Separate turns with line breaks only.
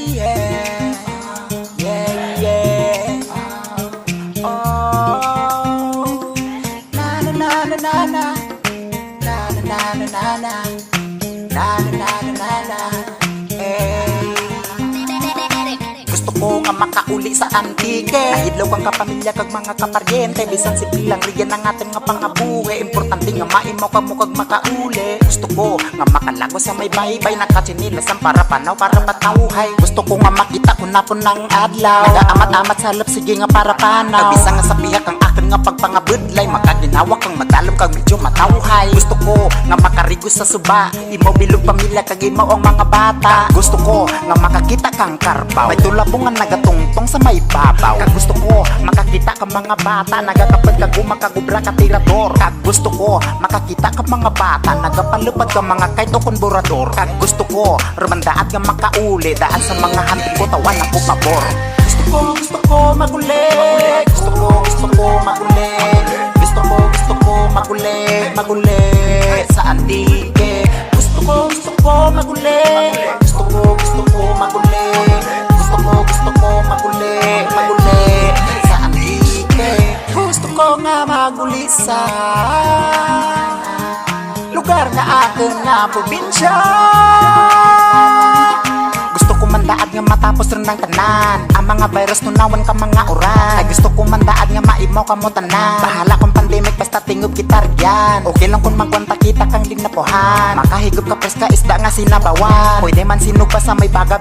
yeah, yeah, yeah. Oh, na na na na na na, na na na na na na, na na na na na. Hey. Gusto ko nga makauli sa antike, nahidlaw kang kapamilya kag mga kaparyente. Bisan simple lang riyan ang ating nga pangabuhi, importante nga maimaw ka mo kag makauli. Gusto ko nga makalago sa may baybay, nakatsinilasan para panaw para patawhay. Gusto ko nga makita ko na po ng adlaw, nagaamat-amat sa lap sige nga para panaw. Kabisa nga sa bihak ang akin nga pagpangabudlay, makaginawa kang madalom kag medyo matawhay. Gusto ko nga makarigos sa suba, imaw bilog pamilya kag imaw ang mga bata. Gusto ko nga makakita kang karbaw, may tulabong nga nagatungtong sa may babaw. Kag gusto ko makakita kang mga bata, nagakapad kag umakagubra ka tirador. Kag gusto ko makakita kang mga bata, nagapalupad ka mga kahit o konborador. Kag gusto ko rumandaat nga makauli, daan sa mga hantik ko tawan ako pabor. Gusto ko maguli, gusto ko maguli, gusto ko maguli sa antike. Gusto ko maguli, gusto ko maguli, gusto ko maguli sa antike. Gusto ko nga maguli sa lugar nga akin nga probinsya. Gusto ko mandaad nga matapos rin ng tanan, ang mga virus nunawan ka mga oran. Ay gusto ko mandaad nga maimaw ka mo tanan, bahala kung pandemic basta tingob kita riyan. Okay lang kung magwanta kita kang linapuhan, makahigop ka preska isda nga sinabawan. Pwede man sinug pa sa may baga